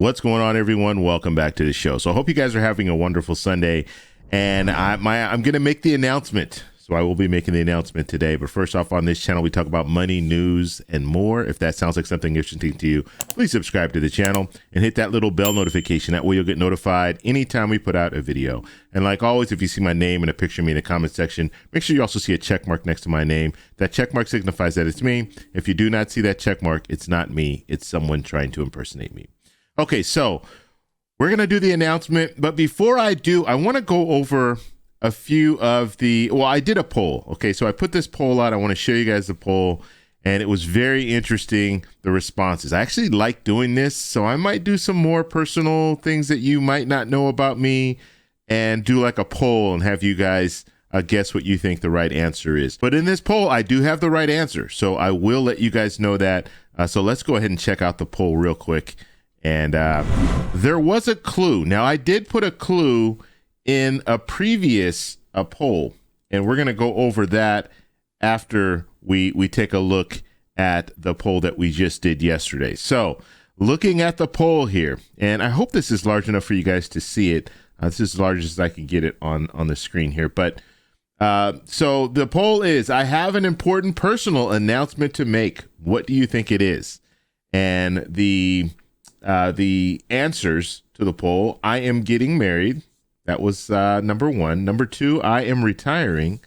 What's going on, everyone? Welcome back to the show. So I hope you guys are having a wonderful Sunday, and I'm going to make the announcement. So I will be making the announcement today. But first off, on this channel, we talk about money, news, and more. If that sounds like something interesting to you, please subscribe to the channel and hit that little bell notification. That way you'll get notified anytime we put out a video. And like always, if you see my name and a picture of me in the comment section, make sure you also see a check mark next to my name. That check mark signifies that it's me. If you do not see that check mark, it's not me. It's someone trying to impersonate me. Okay, so we're going to do the announcement. But before I do, I want to go over a few of I did a poll. Okay, so I put this poll out. I want to show you guys the poll, and it was very interesting, the responses. I actually like doing this, so I might do some more personal things that you might not know about me and do like a poll and have you guys guess what you think the right answer is. But in this poll, I do have the right answer, so I will let you guys know that. So let's go ahead and check out the poll real quick. And there was a clue. Now, I did put a clue in a previous poll, and we're going to go over that after we take a look at the poll that we just did yesterday. So looking at the poll here, and I hope this is large enough for you guys to see it. This is as large as I can get it on the screen here. But so the poll is, I have an important personal announcement to make. What do you think it is? And the answers to the poll: I am getting married. That was number one. Number two, I am retiring.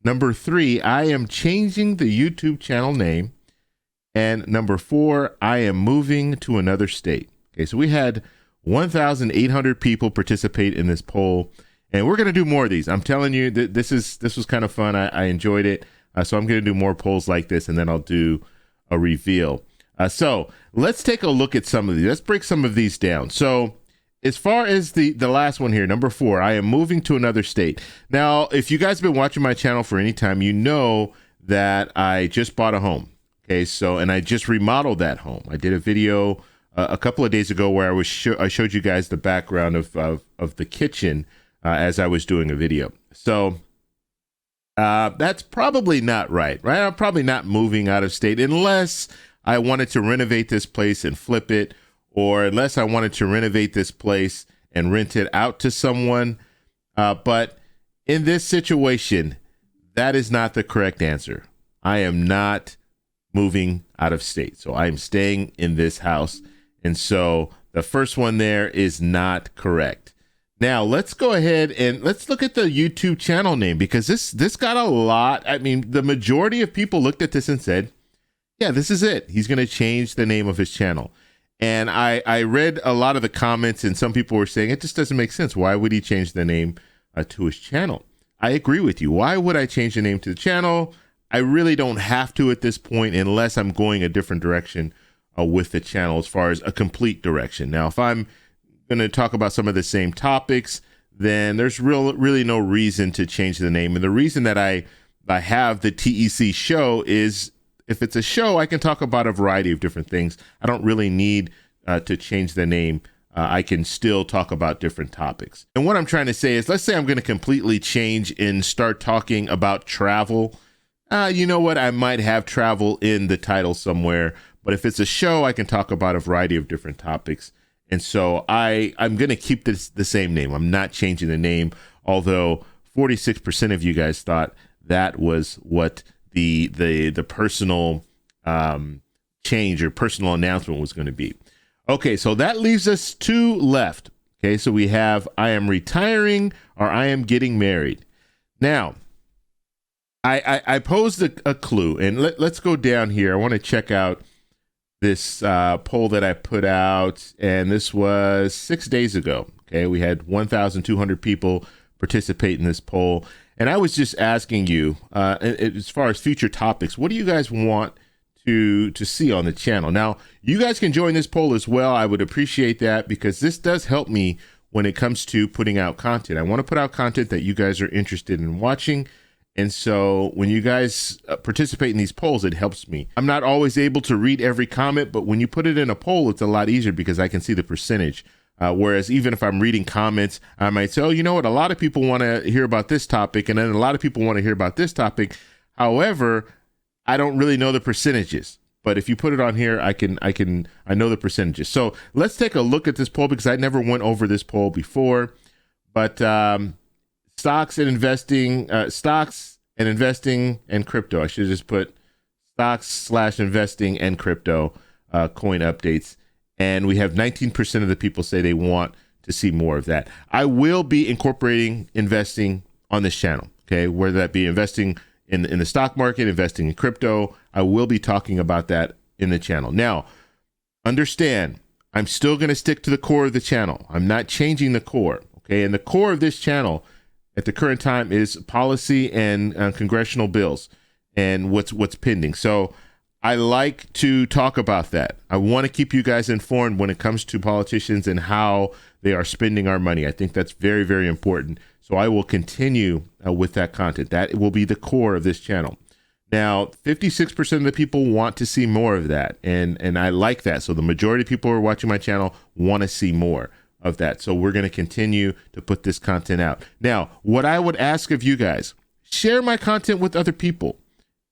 Number three, I am changing the YouTube channel name. And number four, I am moving to another state. Okay, so we had 1,800 people participate in this poll, and we're going to do more of these. I'm telling you that this was kind of fun. I enjoyed it. So I'm going to do more polls like this, and then I'll do a reveal. So let's take a look at some of these. Let's break some of these down. So as far as the last one here, number four, I am moving to another state. Now, if you guys have been watching my channel for any time, you know that I just bought a home. Okay, so, and I just remodeled that home. I did a video a couple of days ago where I showed you guys the background of the kitchen as I was doing a video. So that's probably not right? I'm probably not moving out of state unless I wanted to renovate this place and flip it, or unless I wanted to renovate this place and rent it out to someone. But in this situation, that is not the correct answer. I am not moving out of state. So I'm staying in this house. And so the first one there is not correct. Now let's go ahead and let's look at the YouTube channel name, because this got a lot. I mean, the majority of people looked at this and said, yeah, this is it. He's going to change the name of his channel. And I read a lot of the comments, and some people were saying it just doesn't make sense. Why would he change the name to his channel? I agree with you. Why would I change the name to the channel? I really don't have to at this point, unless I'm going a different direction with the channel as far as a complete direction. Now, if I'm going to talk about some of the same topics, then there's really no reason to change the name. And the reason that I have the TEC show is, if it's a show, I can talk about a variety of different things. I don't really need to change the name. I can still talk about different topics. And what I'm trying to say is, let's say I'm going to completely change and start talking about travel. You know what? I might have travel in the title somewhere. But if it's a show, I can talk about a variety of different topics. And so I'm going to keep the same name. I'm not changing the name, although 46% of you guys thought that was what the personal change or personal announcement was going to be. Okay, so that leaves us two left. Okay, so we have I am retiring or I am getting married. Now, I posed a clue, and let's go down here. I want to check out this poll that I put out, and this was 6 days ago. Okay, we had 1,200 people participate in this poll. And I was just asking you, as far as future topics, what do you guys want to see on the channel? Now, you guys can join this poll as well. I would appreciate that, because this does help me when it comes to putting out content. I want to put out content that you guys are interested in watching. And so when you guys participate in these polls, it helps me. I'm not always able to read every comment, but when you put it in a poll, it's a lot easier because I can see the percentage. Whereas even if I'm reading comments, I might say, oh, you know what? A lot of people want to hear about this topic, and then a lot of people want to hear about this topic. However, I don't really know the percentages. But if you put it on here, I know the percentages. So let's take a look at this poll because I never went over this poll before. But stocks and investing and crypto. I should just put stocks/investing and crypto coin updates. And we have 19% of the people say they want to see more of that. I will be incorporating investing on this channel, okay? Whether that be investing in the stock market, investing in crypto, I will be talking about that in the channel. Now, understand, I'm still going to stick to the core of the channel. I'm not changing the core, okay? And the core of this channel at the current time is policy and congressional bills and what's pending. So I like to talk about that. I want to keep you guys informed when it comes to politicians and how they are spending our money. I think that's very, very important. So I will continue with that content. That will be the core of this channel. Now, 56% of the people want to see more of that. And I like that. So the majority of people who are watching my channel want to see more of that. So we're going to continue to put this content out. Now, what I would ask of you guys, share my content with other people.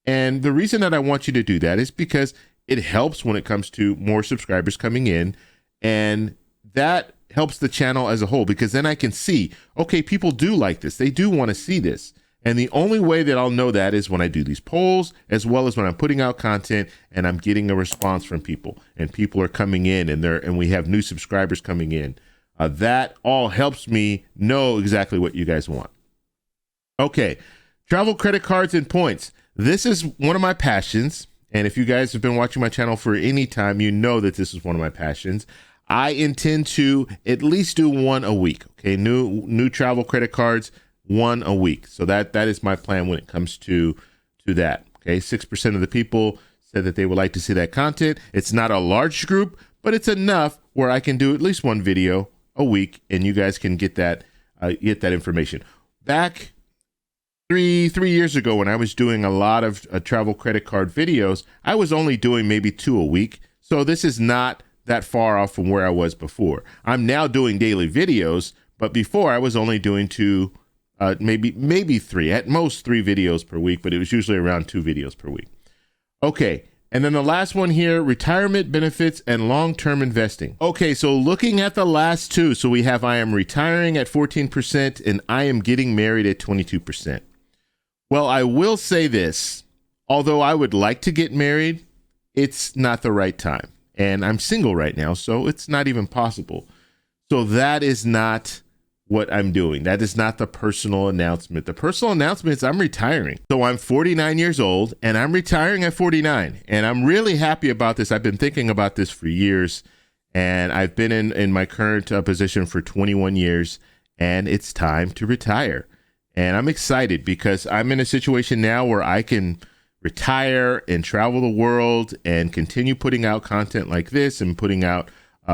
And the reason that I want you to do that is because it helps when it comes to more subscribers coming in, and that helps the channel as a whole, because then I can see, okay, people do like this. They do want to see this. And the only way that I'll know that is when I do these polls, as well as when I'm putting out content and I'm getting a response from people, and people are coming in and we have new subscribers coming in. That all helps me know exactly what you guys want. Okay, travel credit cards and points. This is one of my passions, and if you guys have been watching my channel for any time, you know that this is one of my passions. I intend to at least do one a week, okay? New travel credit cards, one a week. So that is my plan when it comes to that, okay? 6% of the people said that they would like to see that content. It's not a large group, but it's enough where I can do at least one video a week, and you guys can get that information. Back three years ago, when I was doing a lot of travel credit card videos, I was only doing maybe 2 a week. So this is not that far off from where I was before. I'm now doing daily videos, but before I was only doing 2, maybe 3, at most 3 videos per week, but it was usually around 2 videos per week. Okay. And then the last one here, retirement benefits and long-term investing. Okay, so looking at the last 2, so we have I am retiring at 14% and I am getting married at 22%. Well, I will say this, although I would like to get married, it's not the right time. And I'm single right now, so it's not even possible. So that is not what I'm doing. That is not the personal announcement. The personal announcement is I'm retiring. So I'm 49 years old and I'm retiring at 49. And I'm really happy about this. I've been thinking about this for years, and I've been in my current position for 21 years, and it's time to retire. And I'm excited because I'm in a situation now where I can retire and travel the world and continue putting out content like this and putting out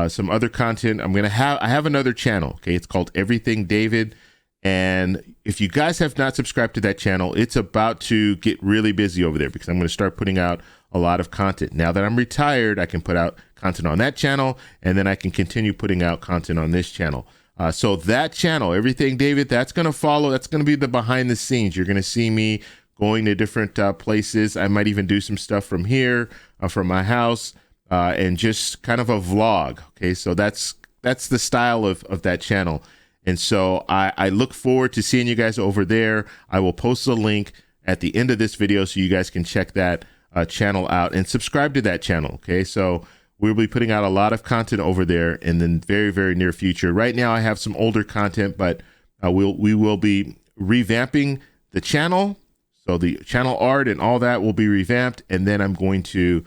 some other content. I have another channel. Okay. It's called Everything David. And if you guys have not subscribed to that channel, it's about to get really busy over there because I'm going to start putting out a lot of content. Now that I'm retired, I can put out content on that channel, and then I can continue putting out content on this channel. So that channel, Everything David, that's going to follow. That's going to be the behind the scenes. You're going to see me going to different places. I might even do some stuff from here, from my house, and just kind of a vlog. Okay, so that's the style of that channel. And so I look forward to seeing you guys over there. I will post a link at the end of this video so you guys can check that channel out and subscribe to that channel. Okay, so we'll be putting out a lot of content over there in the very, very near future. Right now, I have some older content, but we will be revamping the channel. So the channel art and all that will be revamped, and then I'm going to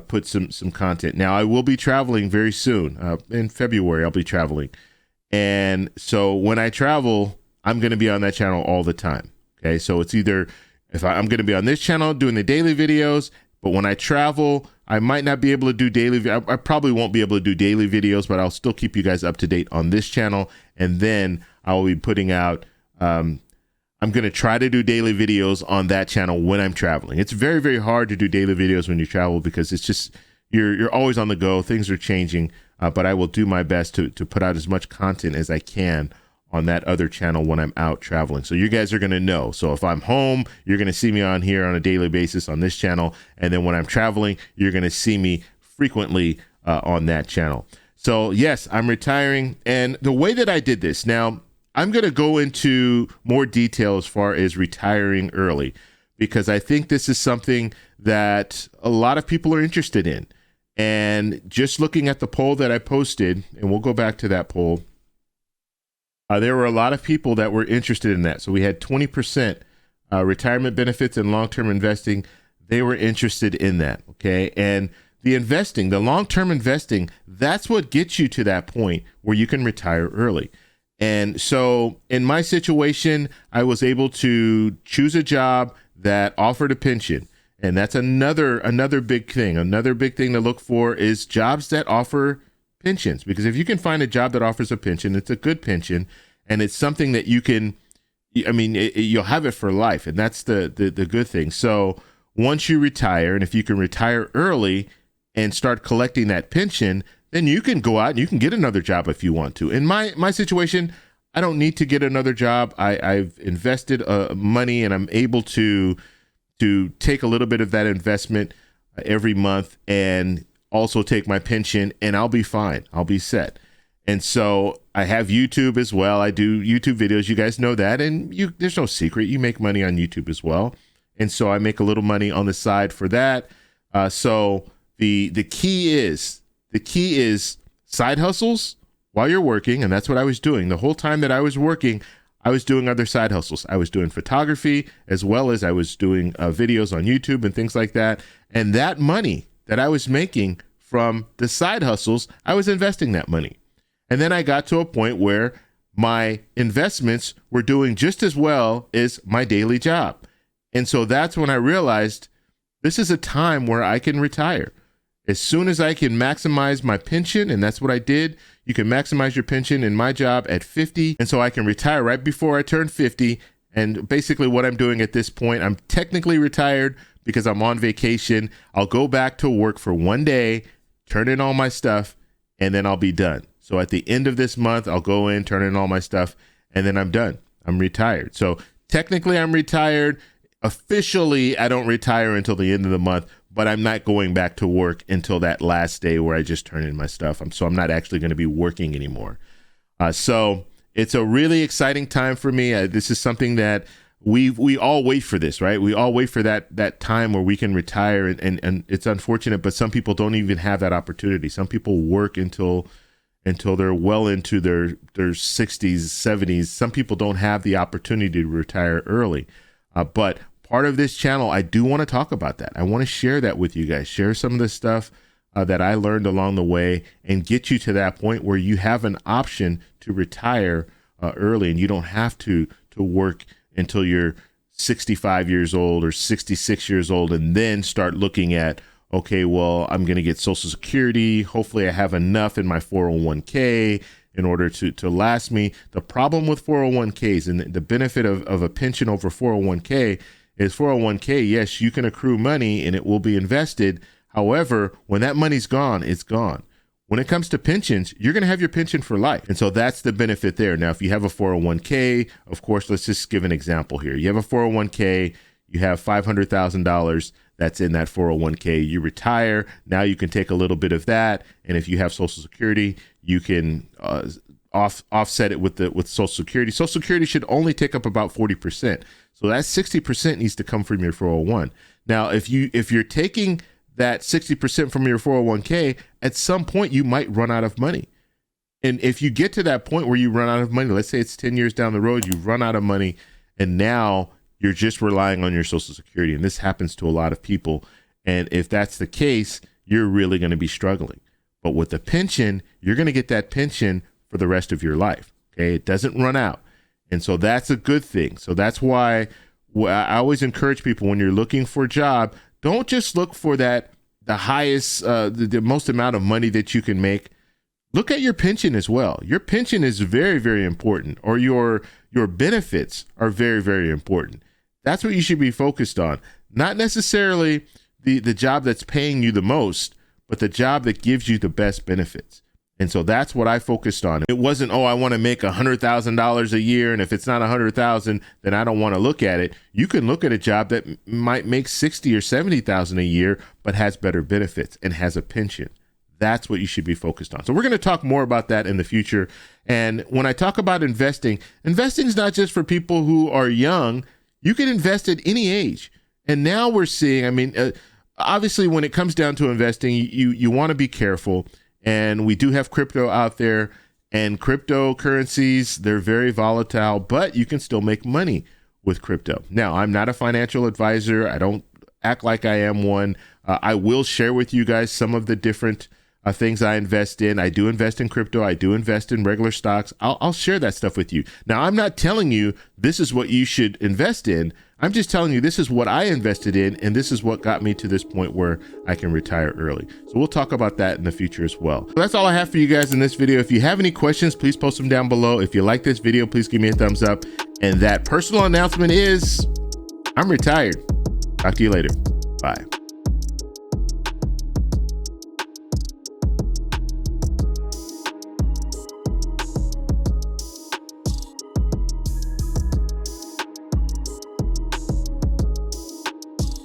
put some content. Now, I will be traveling very soon. In February, I'll be traveling. And so when I travel, I'm going to be on that channel all the time. Okay, so it's either I'm going to be on this channel doing the daily videos, but when I travel, I might not be able to do daily. I probably won't be able to do daily videos, but I'll still keep you guys up to date on this channel. And then I will be putting out, I'm going to try to do daily videos on that channel when I'm traveling. It's very, very hard to do daily videos when you travel because it's just, you're always on the go. Things are changing, but I will do my best to put out as much content as I can on that other channel when I'm out traveling. So you guys are going to know. So if I'm home, you're going to see me on here on a daily basis on this channel. And then when I'm traveling, you're going to see me frequently on that channel. So yes, I'm retiring. And the way that I did this, now I'm going to go into more detail as far as retiring early, because I think this is something that a lot of people are interested in. And just looking at the poll that I posted, and we'll go back to that poll, there were a lot of people that were interested in that. So we had 20% retirement benefits and long-term investing. They were interested in that, okay? And the investing, the long-term investing, that's what gets you to that point where you can retire early. And so in my situation, I was able to choose a job that offered a pension. And that's another big thing. Another big thing to look for is jobs that offer pensions, because if you can find a job that offers a pension, it's a good pension, and it's something that you can, you'll have it for life, and that's the good thing. So once you retire, and if you can retire early and start collecting that pension, then you can go out and you can get another job if you want to. In my situation, I don't need to get another job. I've invested money, and I'm able to take a little bit of that investment every month and also take my pension, and I'll be fine. I'll be set. And so I have YouTube as well. I do YouTube videos. You guys know that. And there's no secret. You make money on YouTube as well. And so I make a little money on the side for that. So the key is side hustles while you're working. And that's what I was doing. The whole time that I was working, I was doing other side hustles. I was doing photography, as well as I was doing videos on YouTube and things like that. And that money that I was making from the side hustles, I was investing that money. And then I got to a point where my investments were doing just as well as my daily job. And so that's when I realized this is a time where I can retire. As soon as I can maximize my pension, and that's what I did. You can maximize your pension in my job at 50. And so I can retire right before I turn 50. And basically what I'm doing at this point, I'm technically retired because I'm on vacation. I'll go back to work for one day, turn in all my stuff, and then I'll be done. So at the end of this month, I'll go in, turn in all my stuff, and then I'm done. I'm retired. So technically I'm retired. Officially, I don't retire until the end of the month, but I'm not going back to work until that last day where I just turn in my stuff. So I'm not actually going to be working anymore. So it's a really exciting time for me. This is something that we all wait for this, right? We all wait for that time where we can retire, and it's unfortunate, but some people don't even have that opportunity. Some people work until they're well into their 60s, 70s. Some people don't have the opportunity to retire early. But part of this channel, I do want to talk about that. I want to share that with you guys, share some of the stuff that I learned along the way, and get you to that point where you have an option to retire early, and you don't have to work until you're 65 years old or 66 years old and then start looking at, okay, well, I'm going to get Social Security. Hopefully I have enough in my 401k in order to last me. The problem with 401ks and the benefit of a pension over 401k is 401k, yes, you can accrue money and it will be invested. However, when that money's gone, it's gone. When it comes to pensions, you're going to have your pension for life. And so that's the benefit there. Now, if you have a 401k, of course, let's just give an example here. You have a 401k, you have $500,000 that's in that 401k. You retire. Now you can take a little bit of that. And if you have Social Security, you can offset it with Social Security. Social Security should only take up about 40%. So that 60% needs to come from your 401. Now, if you're taking that 60% from your 401k, at some point you might run out of money. And if you get to that point where you run out of money, let's say it's 10 years down the road, you've run out of money, and now you're just relying on your Social Security. And this happens to a lot of people. And if that's the case, you're really going to be struggling. But with the pension, you're going to get that pension for the rest of your life. Okay. It doesn't run out. And so that's a good thing. So that's why I always encourage people, when you're looking for a job, don't just look for the highest, the most amount of money that you can make. Look at your pension as well. Your pension is very, very important, or your benefits are very, very important. That's what you should be focused on. Not necessarily the job that's paying you the most, but the job that gives you the best benefits. And so that's what I focused on. It wasn't, oh, I want to make $100,000 a year, and if it's not 100,000, then I don't want to look at it. You can look at a job that might make 60 or 70,000 a year, but has better benefits and has a pension. That's what you should be focused on. So we're going to talk more about that in the future. And when I talk about investing, investing is not just for people who are young. You can invest at any age. And now we're seeing, I mean, obviously when it comes down to investing, you want to be careful. And we do have crypto out there, and cryptocurrencies, they're very volatile, but you can still make money with crypto. Now, I'm not a financial advisor. I don't act like I am one. I will share with you guys some of the different things I invest in. I do invest in crypto. I do invest in regular stocks. I'll share that stuff with you. Now, I'm not telling you this is what you should invest in. I'm just telling you this is what I invested in, and this is what got me to this point where I can retire early. So we'll talk about that in the future as well. So that's all I have for you guys in this video. If you have any questions, please post them down below. If you like this video, please give me a thumbs up. And that personal announcement is I'm retired. Talk to you later. Bye.